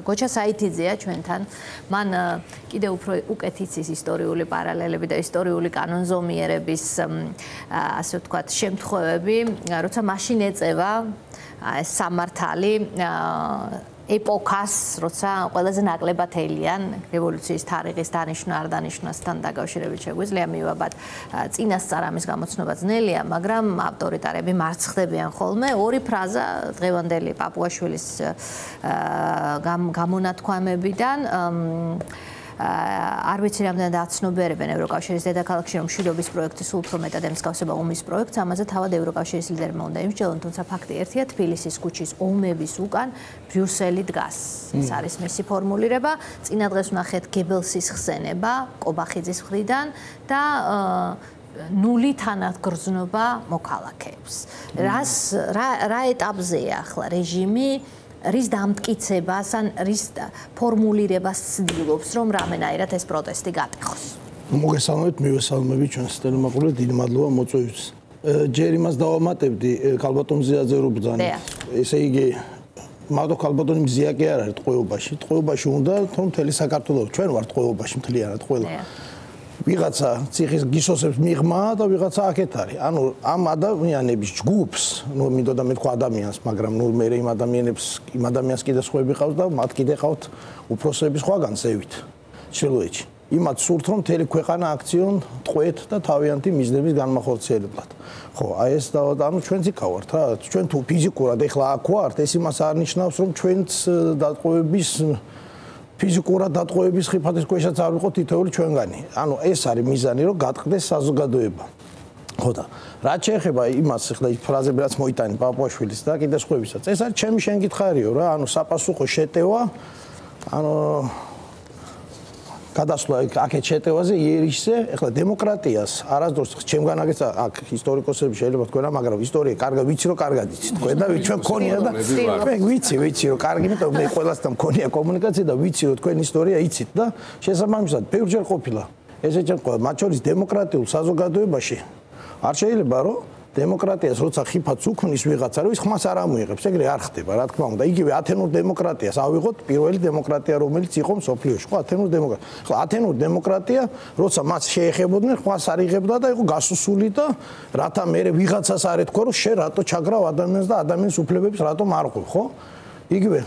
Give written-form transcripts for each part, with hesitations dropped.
გოჩა საითიძეა ჩვენთან. მან კიდევ უფრო უკეთ იცის ისტორიული პარალელები და ისტორიული კანონზომიერების ასე ვთქვათ შემთხვევები, როცა მაშინ ეწევა ეს სამართალი ეპოქას, როცა ყველაზე ნაკლებად ელიან რევოლუციის თარიღის დანიშვნა არ დანიშვნასთან დაკავშირებით შეგვიძლია მივაბად წინასწარ ამის გამოცნობა ძნელია, მაგრამ ავტორიტარები მარცხდებიან ხოლმე. ორი ფრაზა დღევანდელი პაპუაშვილის გამონათქვამებიდან არ ვიცი რამდენად აცნობიერებენ ევროკავშირის დედაქალაქში რომ მშვიდობის პროექტი სულ უფრო მეტად ემსგავსება ომის პროექტს, ამაზე თავად ევროკავშირის ლიდერმა უნდა იმსჯელონ, თუმცა ფაქტი ერთია, თბილისის ქუჩის ომების უკან ბრიუსელი დგას. ეს არის მისი ფორმულირება. წინა დღეს ვნახეთ გებელსის ხსენება კობახიძის მხრიდან და ნული თანადგრძნობა მოქალაქეებს. რა ეტაპზეა ახლა რეჟიმი რის დამტკიცებას ან რის ფორმულირებას ცდილობს, რომ რამენაირად ეს პროტესტი გატეხოს. მოგესალმებით, მივესალმები ჩვენს ტელემაყურებელს, დიდი მადლობა მოწვევისთვის. ჯერ იმას დავამატებდი, ქალბატონ მზიაძე რო ბრძანა. ესე იგი, მარტო ქალბატონი მზია კი არ არის ტყვეობაში. ტყვეობაში უნდა თორემ მთელი საქართველოს ჩვენ ვართ ტყვეობაში მთლიანად ყველა. ვიღაცა ციხის გისოსებს მიღმა და ვიღაცა აქეთ არის. ანუ ამ ადამიანების ჯგუფს, ნუ მინდოდა მეთქვა ადამიანს, მაგრამ ნუ მე იმ ადამიანს კიდე სხვები ყავს და მათ კიდე ყავთ უფროსები სხვაგან ზევით. ჩრდილოეთში. იმათ სურთ რომ მთელი ქვეყანა აქციონ ტყვეთ და თავიანთი მიზნების განმახორციელებლად. ხო, აი ეს და ანუ ჩვენც იქ ვართ რა. ჩვენ თუ ფიზიკურად ეხლა აქ ვართ, ეს იმას არ ნიშნავს რომ ჩვენც დატყვევების ფიზიკურად დატყვევების ხიფათის ქვეშაც არ ვიყოთ თითოეული ჩვენგანი. ანუ ეს არის მიზანი, რომ გატყდეს საზოგადოება. ხო და რაც შეეხება იმას, ახლა ის ფრაზები რაც მოიტანა პაპუაშვილის და კიდე სხვებისაც, ეს არის ჩემი შენკითხარიო რა, ანუ საპასუხო შეტევა, ანუ გადასვლა აქეთ შეტევაზე იერიშზე, ახლა დემოკრატიას არასდროს ჩემგან აგეცა აქ ისტორიკოსები შეიძლება თქვენ, მაგრამ ისტორია კარგად ვიცი რომ კარგად იცით თქვენ და ჩვენ მქონია და მე ვიცი რომ კარგი, იმიტომ მე ყველასთან მქონია კომუნიკაცია და ვიცი რომ თქვენ ისტორია იცით და შესაბამისად ბევრჯერ ყოფილა ესე ჩემ მათ შორის დემოკრატიულ საზოგადოებაში არ შეიძლება რომ დემოკრატიას როცა ხიფათს უქმნის ვიღაცა რომ ის ხმას არ ამოიღებს, ეგრე არ ხდება, რა თქმა უნდა. იგივე ათენურ დემოკრატიას ავიღოთ, პირველი დემოკრატია რომელიც იყო მსოფლიოში, ხო, ათენურ დემოკრატია. ხო, ათენურ დემოკრატია, როცა მას შეეხებოდნენ, ხმას არ იღებდა და იყო გასუსული და რათა მე ვიღაცას არ ეთქვა რომ შენ რატო ჩაგრავ ადამიანს და ადამიანის უფლებებს რატომ არ ყვევ, ხო? იგივე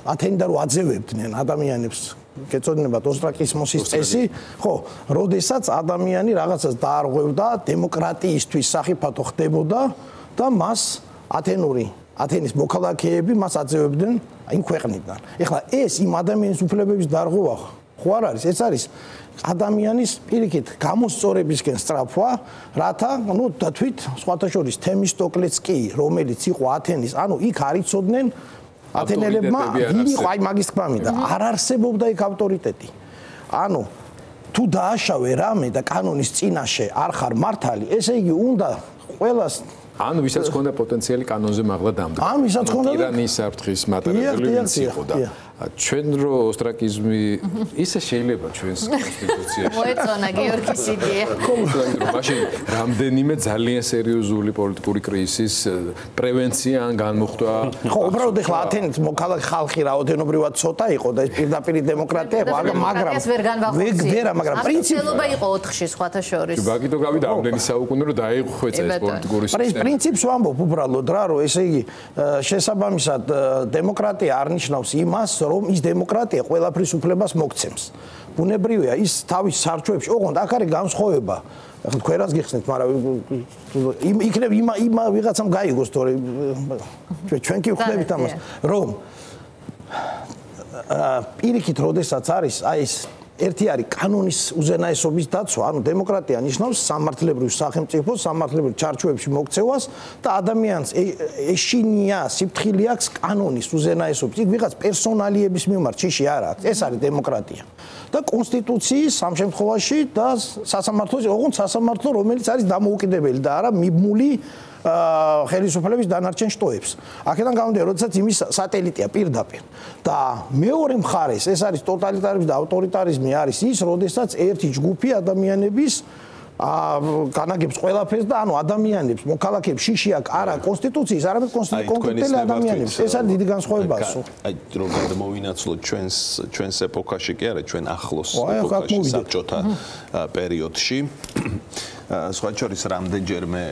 ათენიდან რო აძევებდნენ ადამიანებს გეწოდინებათ ოსტრაკიზმოსის წესი, ხო, როდესაც ადამიანი რაღაცას დაარღვევდა, დემოკრატიისთვის სახიფათო ხდებოდა და მას ათენის მოქალაქეები მას აძევებდნენ იმ ქვეყნიდან. ეხლა ეს იმ ადამიანის უფლებების დარღვევა ხო არ არის, ეს არის ადამიანის პირიქით გამოსწორებისკენ სწრაფვა, რათა, ნუ თვით სხვათა შორის თემისტოკლეც კი, რომელიც იყო ათენის, ანუ იქ არ იცოდნენ ათენელებმა ვინ იყო აი მაგის თქმა მინდა არ არსებობდა იქ ავტორიტეტი. ანუ თუ დააშავე რამე და კანონის წინაშე არ ხარ მართალი, ესე იგი უნდა ყველას ანუ ვისაც ჰქონდა პოტენციალი კანონზე მაღლა დამდგა. ანუ ვისაც ჰქონდა ირანის საფრთხის მატერიალური ვინც იყო და ჩვენ რო ოსტრაკიზმი ისე შეიძლება ჩვენს კონსტიტუციაში. მოეწონა გიორგის იდეა. მაშინ რამდენიმე ძალიან სერიოზული პოლიტიკური კრიზისის პრევენცია ან განმუხტვა. ხო, უბრალოდ ეხლა ათენის მოქალაქე ხალხი რაოდენობრივად ცოტა იყო და ეს პირდაპირ დემოკრატია იყო, მაგრამ პრინციპი იყო 4-ში სხვათა შორის. ბაგიტო გავიდა ამდენი საუკუნე რომ დაიხვეწა ეს პოლიტიკური სისტემა. პრინციპს ვამბობ უბრალოდ რა, რომ ესე იგი შესაბამისად დემოკრატია არ ნიშნავს იმას, რომ ის დემოკრატია ყველაფრის უფლებას მოგცემს. ბუნებრივია ის თავის სარჩოებში, ოღონდ აქ არის განსხვავება. ახლა თქვენ რას გიხსნით, მაგრამ იქნებ იმ ვიღაცამ გაიგოს, თორე ჩვენ კი ვხდებით ამას, რომ პირიქით როდესაც არის აი ეს ერთი არის კანონის უზენაესობის დაცვა, ანუ დემოკრატია ნიშნავს სამართლებრივ სახელმწიფოს, სამართლებრივ ჩარჩოებში მოქცევას და ადამიანს ეშინია, სიფრთხილე აქვს კანონის უზენაესობის. იქ ვიღაც პერსონალიების მიმართ შიში არ აქვს. ეს არის დემოკრატია. და კონსტიტუციის სამ შემთხვევაში და სასამართლოს, ოღონდ სასამართლო, რომელიც არის დამოუკიდებელი და არა მიბმული ხელისუფლების დანარჩენ შტოებს. აქედან გამომდინარე, როდესაც იმის სატელიტია პირდაპირ. და მეორე მხარეს ეს არის ტოტალიტარიზმი და ავტორიტარიზმი არის ის, როდესაც ერთი ჯგუფი ადამიანების განაგებს ყველაფერს და ანუ ადამიანებს, მოქალაქეებს შიში აქვს არა კონსტიტუციის, არამედ კონკრეტული ადამიანებს. ეს არის დიდი განსხვავება. აი რომ გადმოვინაცვლოთ ჩვენს ეპოქაში კი არა, ჩვენ ახლოს ეპოქაში საბჭოთა პერიოდში. სხვა შორის რამდენჯერმე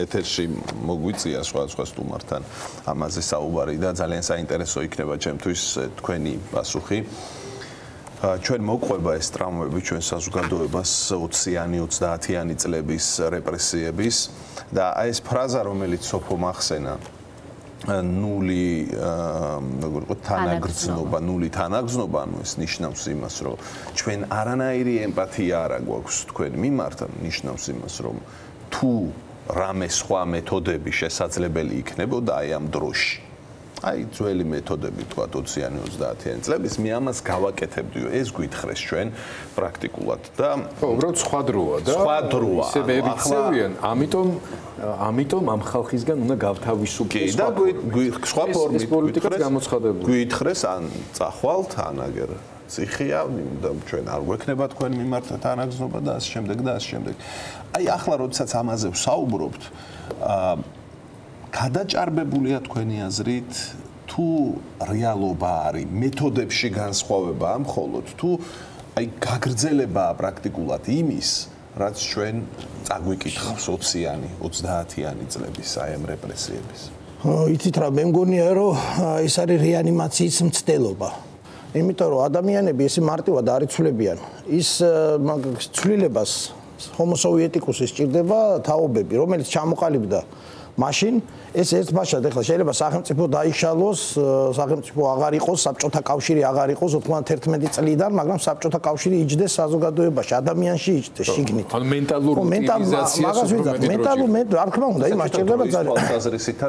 ეთერში მოგვიწია სხვა სტუმართან ამაზე საუბარი და ძალიან საინტერესო იქნება ჩემთვის თქვენი პასუხი. ჩვენ მოყვება ეს ტრამვები ჩვენ საზოგადოებას 20-იანი 30-იანი წლების რეპრესიების და აი ეს ფრაზა რომელიც სოფო მახსენა ნული როგორ ვთქვათ თანაგრძნობა ნული თანაგრძნობა ანუ ეს ნიშნავს იმას რომ ჩვენ არანაირი ემპათია არ აქვს თქვენ მიმართ ნიშნავს იმას რომ თუ რამე სხვა მეთოდები შესაძლებელი იქნებოდა აი ამ დროში აი ძველი მეთოდები თქვა 20-იანი 30-იანი წლების მე ამას გავაკეთებდიო ეს გვითხრეს ჩვენ პრაქტიკულად და უბრალოდ სხვა დროა და სხვა დროა ისე ვეიქცევიან ამიტომ ამ ხალხისგან უნდა გავთავისუფლდეს და სხვა ფორმით პოლიტიკას გამოცხადებული გვითხრეს ან წახვალთ ან აგერ ციხია და ჩვენ არ გვექნება თქვენ მიმართ თანაგრძნობა და ასე შემდეგ და ასე შემდეგ აი ახლა როდესაც ამაზე ვსაუბრობთ გადაჭარბებულია თქვენი აზრით თუ რეალობა არის მეთოდებში განსხვავება მხოლოდ თუ აი გაგრძელებაა პრაქტიკულად იმის რაც ჩვენ წაგვიკითხავს 20-იანი 30-იანი წლების აი ამ რეპრესიების იცით რა მე მგონია რომ ეს არის რეანიმაციის მცდელობა იმიტომ რომ ადამიანები ესე მარტივად არ იცვლებიან ის ცვლილებას homo sovieticusis სჭირდება თაობები რომელიც ჩამოყალიბდა მაშინ ეს ერთბაშად ეხლა შეიძლება სახელმწიფო დაიშალოს, სახელმწიფო აღარ იყოს, საბჭოთა კავშირი აღარ იყოს 91 წლიდან, მაგრამ საბჭოთა კავშირი იჯდეს საზოგადოებაში, ადამიანში იჯდეს შიგნით. ანუ მენტალურ უტილიზაციას არ თქმა უნდა, იმას სჭირდება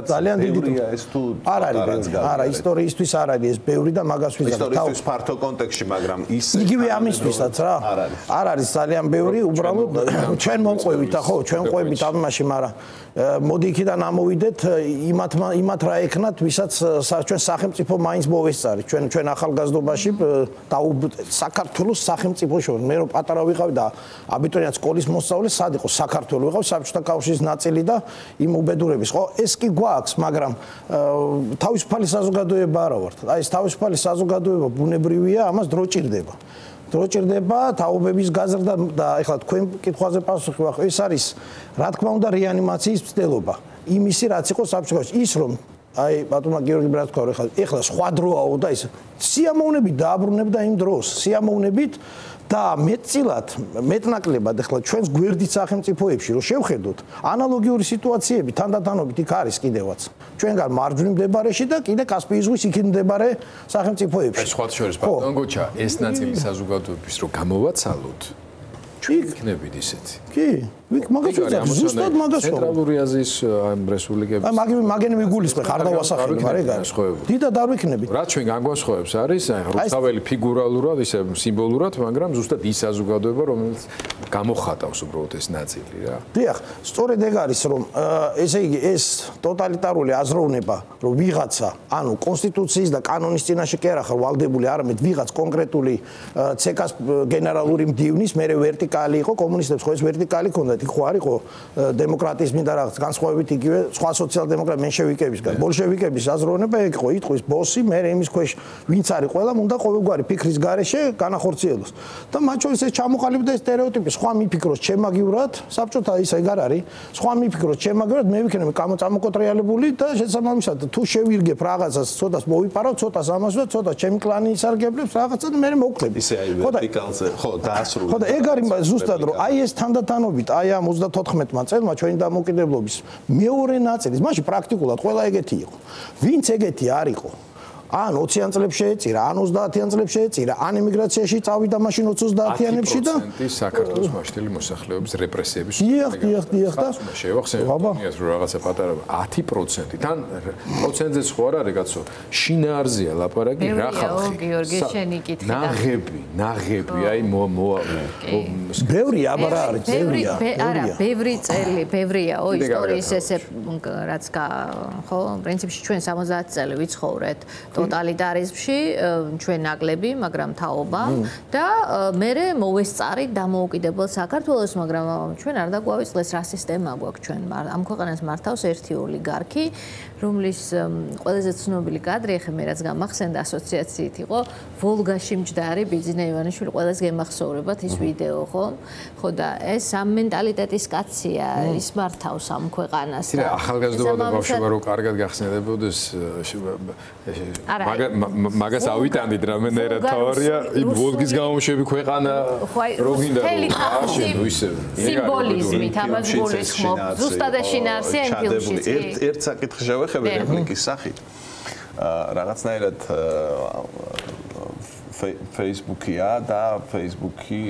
ძალიან დიდი ეს თუ არ არის, არა, ისტორიისთვის არ არის ეს ბევრი და მაგას ვიზარდ. ისტორიისთვის ფართო კონტექსტში, მაგრამ ის იგივე ამისთვისაც რა. არ არის ძალიან ბევრი, უბრალოდ ჩვენ მომყვევით, ხო, ჩვენ ყვებით ამაში, მაგრამ მოდი იქიდან ამოვიდეთ იმათ რა ეკნათ, ვისაც ჩვენ სახელმწიფო მაინც მოვესწარით. ჩვენ ახალგაზრდობაში და საქართველოს სახელმწიფო შორის მე რომ პატარა ვიყავი და აბიტურიენტ სკოლის მოსწავლე სად იყო საქართველო ვიყავ საბჭოთა კავშირის ნაწილი და იმ უბედურების ხო ეს კი გვაქვს, მაგრამ თავისუფალი საზოგადოება არა ვართ. აი ეს თავისუფალი საზოგადოება ბუნებრივია, ამას დრო ჭირდება. დრო ჭირდება თაობების გაზრდა და ეხლა თქვენ კითხვაზე პასუხი ვახ ეს არის რა თქმა უნდა რეანიმაციის მცდელობა იმისი რაც იყო საბჭოთა ის რომ აი ბატონმა გიორგი რა თქვა ეხლა სხვა დროაო და ის სიამოვნებით დააბრუნებდა იმ დროს სიამოვნებით და მეტწილად მეტნაკლებად ეხლა ჩვენს გვერდით სახელმწიფოებში რომ შევხედოთ ანალოგიური სიტუაციები თანდათანობით იქ არის კიდევაც ჩვენგან მარჯვნივ მდებარეში და კიდე კასპიის ზღვის იქით მდებარე სახელმწიფოებში ეს სხვა შორის ბატონ გოჩა ეს ნაწილი საზოგადოების რომ გამოვაცალოთ ჩვენ იქნებით ისეთი კი მაგას ვიძახ ზუსტად მაგას ცენტრალური აზიის ამ რესპუბლიკების მაგენი მიგულისხმე ხარ დავასახელებ რა ეგ დიდად არ ვიქნებით რა ჩვენ გაგვასხოვებს არის რუსთაველი ფიგურალურად ისე სიმბოლურად მაგრამ ზუსტად ის საზოგადოება რომელიც გამოხატავს უბრალოდ ეს ნაწილი რა დიახ სწორედ ეგ არის რომ ესე იგი ეს ტოტალიტარული აზროვნება რომ ვიღაცა ანუ კონსტიტუციის და კანონის წინაშე კი არა ხარ ვალდებული არამედ ვიღაც კონკრეტული ცეკას გენერალური მდივნის მე ვერტიკალი იყო კომუნისტებს ხო ეს ვერტიკალი ქონდა იქ ხო არისო დემოკრატიის მინდა რაღაც განსხვავებით იგივე სხვა სოციალ-დემოკრატ მენშევიკებისგან ბოლშევიკების აზროვნება ეგ იყო იტყვის ბოსი მე იმის ქვეშ ვინც არის ყველამ უნდა ყოველგვარი ფიქრის გარეშე განახორციელოს და მათ შორის ეს ჩამოყალიბდა ეს სტერეოტიპი სხვა მიფიქროს ჩემაგივრად საბჭოთა ის ეგ არ არის სხვა მიფიქროს ჩემაგივრად მე ვიქნები წამოკოტრიალებული და შესაბამისად თუ შევირგებ რაღაცას ცოტას მოვიპარავ ცოტას ამას და ცოტა ჩემი კლანი ისარგებლებს რაღაცა და მე მოვხდები ისე აი ვერტიკალზე ხო დაასრულე ხო და ეგ არის ზუსტად რომ აი ეს თანდათანობით აი ამ 34-მა წელმა ჩვენი დამოუკიდებლობის მეორე ნაწილის მაშინ პრაქტიკულად ყველა ეგეთი იყო ვინც ეგეთი არ იყო ან 20-იან წლებში შეეწირა ან 30-იან წლებში შეეწირა ან ემიგრაციაში წავიდა მაშინ 30-იანებში და 10% საქართველოს მასშტაბური მოსახლეობის რეპრესიების დიახ და შევახსენებთ რომ რაღაცა პატარა 10% თან პროცენტზეც ხო არ არის კაცო შინაარზია ლაპარაკი რა ხალხი გიორგი შენი კითხი ნაღები აი ბევრი აბარა არის ბევრია არა ბევრი წელი ბევრიაო ისტორიის ესე რაც ხო პრინციპში ჩვენ 70 წელი ვიცხოვრეთ ტოტალიტარიზმში ჩვენ ნაკლები, მაგრამ თაობა და მერე მოვესწარით დამოუკიდებელ საქართველოს, მაგრამ ჩვენ არ დაგვავიწყდეს რა სისტემა გვაქვს ჩვენ. ამ ქვეყანას მართავს ერთი ოლიგარქი, რომლის ყველაზე ცნობილი კადრი ახლა მე რაც გამახსენდა ასოციაციით იყო ვოლგაში მჯდარი ბიძინა ივანიშვილი ყველას გემახსოვრებათ ის ვიდეო ხო? ხო და ეს ამ მენტალიტეტის კაცია, ის მართავს ამ ქვეყანას და ახალგაზრდობა და ბავშვობა რო კარგად გახსნებოდეს მაგას ავიტანდით რამენერად თორია იმ ვოლგის გამოშვები ქვეყანა რო გინდა რომ ისე სიმბოლიზმით ამას გულისხმობ ზუსტად შინაარსია იმ ფილმშიც ერთ საკითხს შევეხები რეპლიკის სახით რაღაცნაირად Facebook-ია და Facebook-ი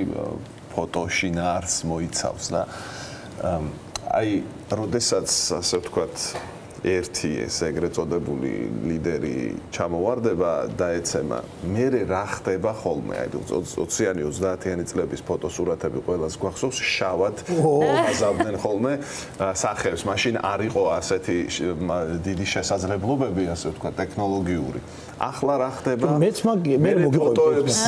ფოტოში ნარს მოიცავს და აი როდესაც ასე ვთქვათ ერთი ეს ეგრეთ წოდებული ლიდერი ჩამოვარდება და ეცემა მერე რა ხდება ხოლმე აი 20-იანი 30-იანი წლების ფოტოსურათები ყველას გვახსოვს შავად აზავდნენ ხოლმე სახეებს მაშინ არ იყო ასეთი დიდი შესაძლებლობები ასე ვთქვათ ტექნოლოგიური ახლა რა ხდება მეც მე მოგიყვებით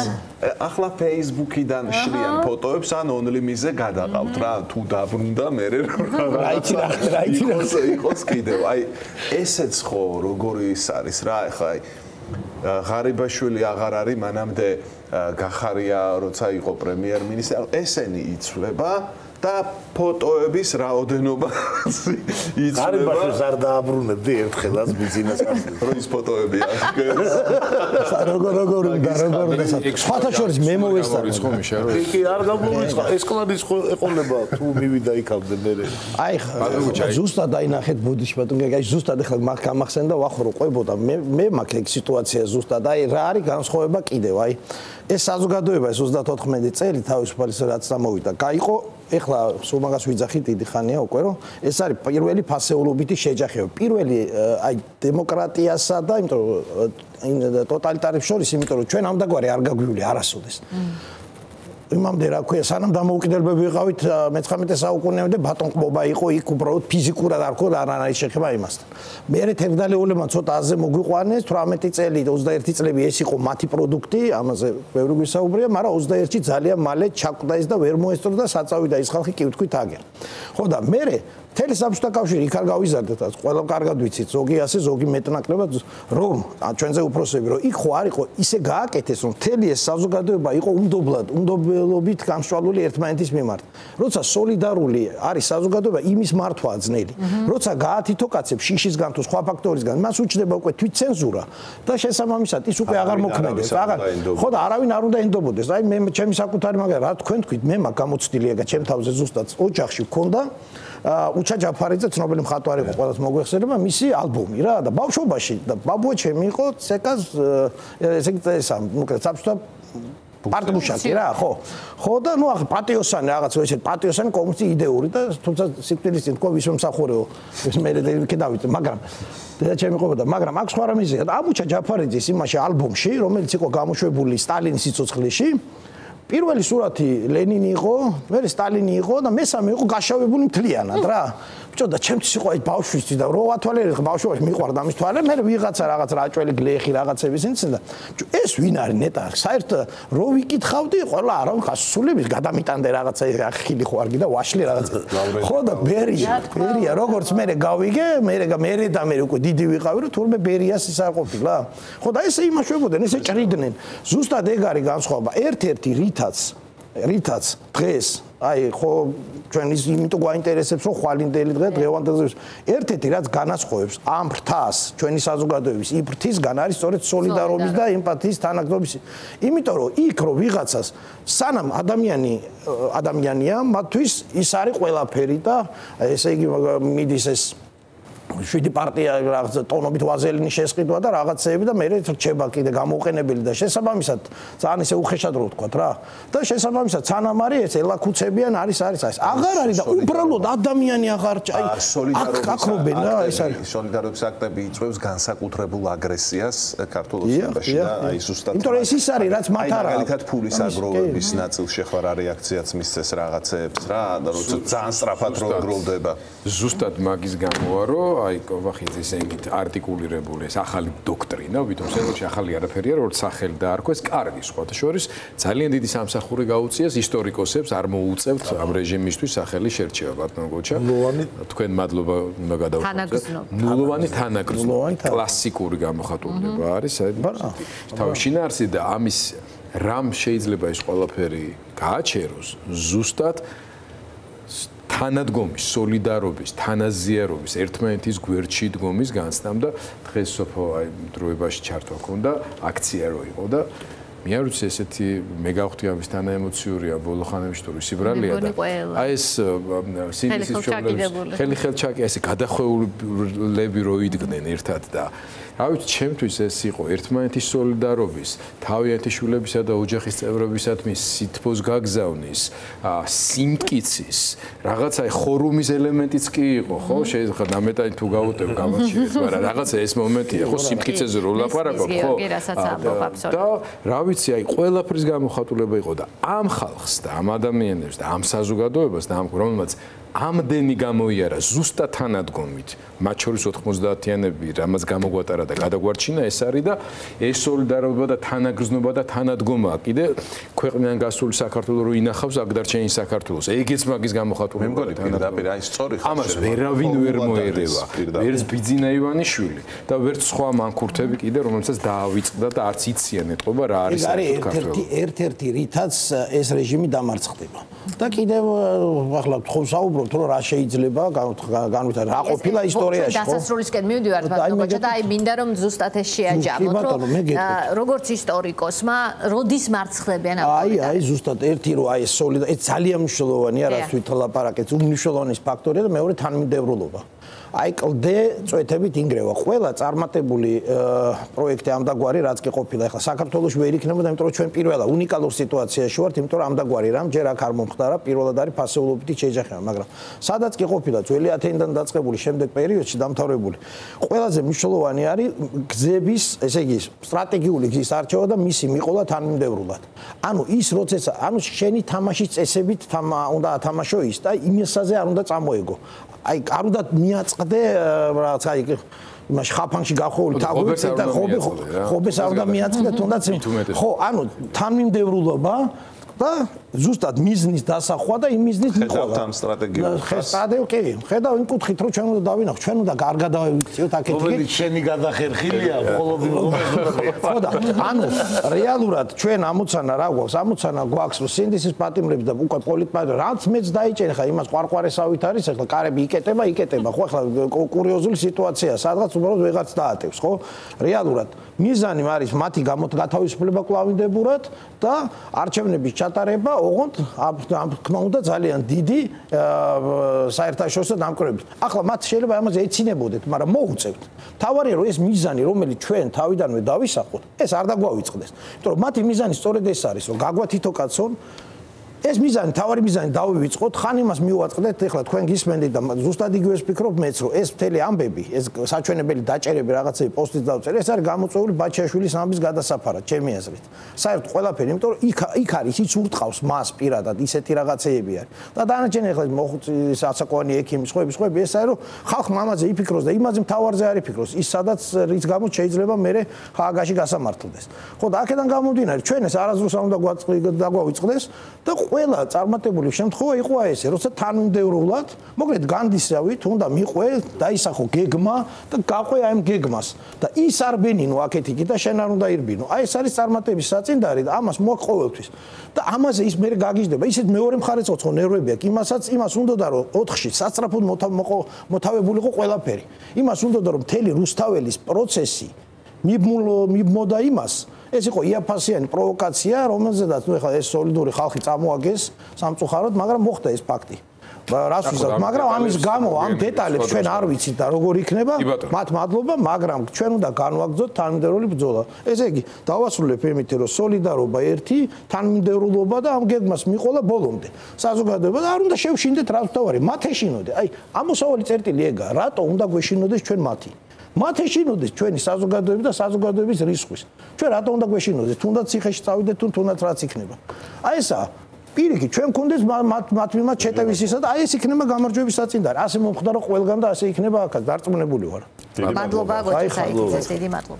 ახლა Facebook-იდან შლიან ფოტოებს ან OnlyMe-ზე გადაყავთ რა თუ დაბრუნდა მერე რა იყოს კიდევ აი ესეც ხო როგორი ის არის რა ახლა აი ღარიბაშვილი აღარ არის მანამდე გახარია როცა იყო პრემიერ-მინისტრი ესენი იცვლება და ფოტოების რაოდენობა იცვლება ღარიბაშვილს არ დააბრუნებდი ერთხელაც ბიზნეს რო ის ფოტოებია როგორ სხვათა შორის მე მოვესწარი კი არ გაგვურიცხა ესკლადის ეყოლება თუ მივიდა იქამდე მე აი ზუსტად აინახეთ ბუდიში ბატონო აი ზუსტად ახლა მაგ გამახსენდა ვახო რო ყვებოდა მე მაგ ეგ სიტუაცია ზუსტად აი რა არის განსხვავება კიდევ აი ეს საზოგადოება ეს 34 წელი თავისუფალი რაც დამოვიდა გაიყო ეხლა სულ მაგას ვიძახით დიდი ხანია უკვე რომ ეს არის პირველი ფასეულობითი შეჯახება პირველი აი დემოკრატიასა და იმიტომ ტოტალიტარებს შორის იმიტომ რომ ჩვენ ამდაგვარი არ გაგვივლი არასოდეს იმამდე რა ქვია სანამ დამოუკიდებლები ვიყავით მე-19 საუკუნემდე ბატონყმობა იყო იქ უბრალოდ ფიზიკურად არ ქონდა არანაირი შეხება იმასთან მერე თერგდალეულებმა ცოტა აზე მოგვიყვანეს 18 წელი და 21 წლები ეს იყო მათი პროდუქტი ამაზე ბევრი გვისაუბრია მაგრამ 21-ში ძალიან მალე ჩაკვდა ეს და ვერ მოესწრო და საწავიდა ის ხალხი კი ვთქვით აგერ ხო და მერე მთელი საბჭოთა კავშირი იქ არ გავიზარდეთ ყველა კარგად ვიცით ზოგი ასე ზოგი მეტნაკლებად რომ ჩვენზე უფროსები რომ იქ ხო არ იყო ისე გააკეთეს რომ მთელი ეს საზოგადოება იყო უნდობლობით გამშვალული ერთმანეთის მიმართ როცა სოლიდარული არის საზოგადოება იმის მართვა ძნელი როცა გაათითო კაცებს შიშისგან თუ სხვა ფაქტორისგან მას უჩნდება უკვე თვითცენზურა და შესაბამისად ის უკვე აღარ მოქმედებს აღარ ხო და არავინ არ უნდა ენდობოდეს აი მე ჩემი საკუთარი მაგალითად რა თქვენ თქვით მე მაგ გამოცდილია და ჩემ თავზე ზუსტად ოჯახში ვქონდა უჩა ჯაფარიძე ცნობილი მხატვარი იყო ყველას მოგვეხსენება მისი ალბომი რა და ბავშვობაში და ბაბუა ჩემი იყო ცეკას ესე იგი მოკლედ საბჭოთა პარტმუშაკი რა ხო და ნუ ახლა პატიოსანი რაღაც ესე პატიოსანი კომუნისტი იდეური და თუმცა სიკვდილის წინ თქო ვის მომსახურეო ეს მე დავით მაგრამ და ჩემი ყოფოდა მაგრამ აქ სხვა რამეზეა და ამუჩა ჯაფარიძის იმაში ალბომში რომელიც იყო გამოშვებული სტალინის სიცოცხლეში პირველი სურათი ლენინი იყო, მერე სტალინი იყო და მესამე იყო გაშავებული მთლიანად რა. ბიჭო და ჩემთვის იყო ეს ბავშვისთვის და რო ათვალე ბავშვობაში მიყვარდა ამის თვალე, მე ვიღაცა რაღაც რაჭველი გლეხი რაღაცების ინცი და ეს ვინ არის ნეტა? საერთოდ რო ვიკითხავდი, ყველა არა გასულების გადამიტანდე რაღაცა ხილი ხო არ გიდა ვაშლი რაღაცა. ხო და ბერია, როგორც მე გავიგე, მე და მე უკვე დიდი ვიყავი, რომ თურმე ბერიას ის არ ყოფილა. ხო და ესე იმაშვებოდნენ, ესე ჭრიდნენ. ზუსტად ეგ არის განსხვავება. ერთ-ერთი რითაც დღეს აი ხო ჩვენ ის იმიტომ გვაინტერესებს რომ ხვალინდელი დღე დღევანდელს ერთ-ერთი რაც განასხვავებს ამ ფრთას ჩვენი საზოგადოების იმ ფრთისგან არის სწორედ სოლიდარობის და ემპათიის თანაგდობის იმიტომ რომ იქ რო ვიღაცას სანამ ადამიანია მათთვის ის არის ყველაფერი და ესე იგი მიდის ეს შვიდი პარტია რაღაც ტონობით ვაზელინის შესყიდვა და რაღაცეები და მე რჩება კიდე გამოუყენებელი და შესაბამისად ძალიან ისე უხეშად რო ვთქვა რა და შესაბამისად სანამ არის ეს ელაკუცებიან არის აღარ არის და უბრალოდ ადამიანი აღარ აი აკრობენ რა ეს არის სოლიდარობის აქტები იწვევს განსაკუთრებულ აგრესიას საქართველოსში და აი ზუსტად იმიტომ რომ ეს ის არის რაც მათ არა მაგალითად ფულის აგროვების ნაწილში ხო რა რეაქციაც მისცეს რაღაცეებს რა და როცა ძალიან სწრაფად რო გროვდება ზუსტად მაგის გამოა რომ აი კოვახიძის ეგეთ არტიკულირებული ეს ახალი დოქტრინა, ვითომ სეროში ახალი არაფერია, როგორც სახელი დაარქვეს, კარგი სხვათა შორის ძალიან დიდი სამსახური გაუწიეს ისტორიკოსებს, არ მოუწევთ ამ რეჟიმისთვის სახელი შერჩევა, ბატონო გოჩა. თქვენ მადლობა უნდა გადავუხოთ. ნულოვანი თანაგრძნობა, კლასიკური გამოხატულება არის, თავის შინაარსი და ამის რამ შეიძლება ეს ყველაფერი გააჩეროს ზუსტად თანადგომის, სოლიდარობის, თანაზიარობის, ერთმანეთის გვერდში დგომის განცდამ და დღეს სოფო აი დროებაში ჩართვა ქონდა, აქცია რო იყო და მე არ ვიცი ესეთი მე გავხდი ამის თანაემოციურია ბოლო ხანებში თუ სიბრალია და აი ეს სინდისის პრობლემები ხელი ესე გადახვეულები რო იდგნენ ერთად და რა ვიცი ჩემთვის ეს იყო ერთმანეთის სოლიდარობის, თავიანთი შვილებისა და ოჯახის წევრებისადმი სითბოს გაგზავნის, სიმტკიცის, რაღაცა ხორუმის ელემენტიც კი იყო, ხო? შეიძლება ნამეტანი თუ გავუტევ გამარჩიეთ, მაგრამ რაღაცა ეს მომენტია, ხო, სიმტკიცეზე რო ვლაპარაკობ, ხო? და რა ვიცი, აი ყველაფრის გამოხატულება იყო და ამ ხალხს და ამ ადამიანებს და ამ საზოგადოებას და ამ რომელმაც ამდენი გამოიარა ზუსტად თანადგომით, მათ შორის 90-იანები, რამაც გამოგვატარა და გადაგვარჩინა ეს არის და ეს სოლიდარობა და თანაგრძნობა და თანადგომა კიდე ქვეყნიდან გასული საქართველოს რო ინახავს აქ დარჩენილ საქართველოს. ეგეც მაგის გამოხატულება. მე მგონი პირდაპირ აი სწორი ხალხი. ამას ვერავინ ვერ მოერევა. ვერც ბიძინა ივანიშვილი და ვერც სხვა მანქურთები კიდე, რომელსაც დაავიწყდა და არც იციან ეთყობა რა არის საქართველოს. ერთ-ერთი რითაც ეს რეჟიმი დამარცხდება. და კიდევ ახლა ხო საუბრობთ რომ რა შეიძლება განვითარდეს რა ყოფილა ისტორიაში ხო? დასასრულისკენ მივდივართ ბატონო გოჩა და აი მინდა რომ ზუსტად ეს შეაჯამოთ რომ როგორც ისტორიკოსმა როდის მარცხდებიან ამ აი ზუსტად ერთი რომ აი ეს ეს ძალიან მნიშვნელოვანია რაც ვითლაპარაკეთ უმნიშვნელოვანესი ფაქტორია და მეორე თანმიმდევრულობა. აი კლდე წვეთებით ინგრევა ყველა წარმატებული პროექტი ამდაგვარი რაც კი ყოფილა ახლა საქართველოს ვერ იქნებოდა იმიტომ რომ ჩვენ პირველად უნიკალურ სიტუაციაში ვართ იმიტომ რომ ამდაგვარი რამ ჯერ აქ არ მომხდარა პირველად არის ფასეულობითი შეჯახება მაგრამ სადაც კი ყოფილა ძველი ათენიდან დაწყებული შემდეგ პერიოდში დამთავრებული ყველაზე მნიშვნელოვანი არის გზების ესე იგი სტრატეგიული გზის არჩევა და მისი მიყოლა თანმიმდევრულად ანუ ის როცა ანუ შენი თამაშის წესებით უნდა ათამაშო ის და იმისაზე არ უნდა წამოეგო აი არ უნდა მიაწყდე რაღაც აი იმაში ხაფანში გახოვული თაგვებს და ხობეს არ უნდა მიაწყდე თუნდაც ხო ანუ თანმიმდევრულობა და ზუსტად მიზნის დასახვა და იმ მიზნის მიყოლა. ხედავთ ამ სტრატეგიას. ოკეი, ხედავ იმ კუთხით რომ ჩვენ უნდა დავინახოთ, ჩვენ უნდა კარგად დავივიქციოთ აქეთ. რომელიც შენი გადახერხილია, მხოლოდ ხო და ანუ რეალურად ჩვენ ამოცანა რა გვაქვს? ამოცანა გვაქვს რომ სინდისის პატიმრებს და უკვე პოლიტპარტია რაც მეც დაიჭერე ხა იმას ყვარყვარესავით არის, ახლა კარები იკეტება, ხო ახლა კურიოზული სიტუაცია, სადღაც უბრალოდ ვეღარც დაატევს, ხო? რეალურად მიზანი არის მათი გათავისუფლება კლავინდებურად და არჩევნების ჩატარება ოღონდ თქმა უნდა ძალიან დიდი საერთაშორისო დამკვირვებლით. ახლა მათ შეიძლება ამაზე ეცინებოდეთ, მაგრამ მოუწევთ. თავარია რომ ეს მიზანი, რომელიც ჩვენ თავიდანვე დავისახოთ, ეს არ დაგვავიწყდეს. იმიტომ რომ მათი მიზანი სწორედ ეს არის, რომ გაგვათითო კაცონ ეს მიზანი, თავარი მიზანი დავივიწყოთ, ხან იმას მივაწყდეთ, ეხლა თქვენ გისმენდით და ზუსტად იგივეს ვფიქრობ მეც, რომ ეს მთელი ამბები, ეს საჩვენებელი დაჭერები რაღაცები პოსტით დავწერე, ეს არის გამოწვეული ბაჩაშვილის ამბის გადასაფარად, ჩემი აზრით. საერთოდ ყველაფერი, იმიტომ რომ იქ არის, ის ურტყავს მას პირადად, ისეთი რაღაცეები არის. და დანარჩენი ეხლა მოხუცი ასაკოვანი ექიმის ხვები, ეს არის, რომ ხალხმა ამაზე იფიქროს და იმაზე მთავარზე არ იფიქროს, ის სადაც რის გამოც შეიძლება მერე ჰააგაში გასამართლდეს. ხო და აქედან გამომდინარე, ჩვენ ეს არასდროს არ უნდა დაგვავიწყდეს და ყველა წარმატებული შემთხვევა იყო ესე, როცა თანმიმდევრულად, მოკლედ განდისავით, უნდა მიყვე, დაისახო გეგმა და გაყვე აი ამ გეგმას. და ის არ ბენინო აქეთ იქით და შენ არ უნდა ირბინო. აი ეს არის წარმატების საწინდარი და ამას მოაქვს ყოველთვის. და ამაზე ის მე გაგიჟდება, ისეთ მეორე მხარეც ოცხო ნერვები აქვს, იმას უნდა რომ 4-ში სასწრაფოდ მოთავებულიყო ყველაფერი. იმას უნდა რომ მთელი რუსთაველის პროცესი მიბმოდა იმას ეს იყო იაფასიანი პროვოკაცია, რომელზედაც ნუ ეხლა ეს სოლიდური ხალხი წამოაგეს სამწუხაროდ, მაგრამ მოხდა ეს ფაქტი. რას ვიზავთ, მაგრამ ამის გამო ამ დეტალებს ჩვენ არ ვიცით და როგორ იქნება, მათ მადლობა, მაგრამ ჩვენ უნდა განვაგრძოთ თანმიმდევრული ბრძოლა. ესე იგი, დავასრულებ იმით, რომ სოლიდარობა ერთი, თანმიმდევრულობა და ამ გეგმას მიყოლა ბოლომდე. საზოგადოება და არ უნდა შევშინდეთ რაც თავარი, მათ ეშინოდეთ. აი, ამოსავალი წერტილი ეგა, რატო უნდა გვეშინოდეს ჩვენ მათი? მათ ეშინოდეს ჩვენი საზოგადოება და საზოგადოების რისხვის. ჩვენ რატო უნდა გვეშინოდეს? თუნდაც ციხეში წავიდეთ თუ თუნდაც რაც იქნება. აი ესა პირიქით, ჩვენ გქონდეს მათ მიმართ შეტევისისა და აი ეს იქნება გამარჯვების საწინდარი. ასე მომხდარა ყველგან და ასე იქნება აქაც დარწმუნებული ვარ. მადლობა გოჩა საიტის დიდი მადლობა.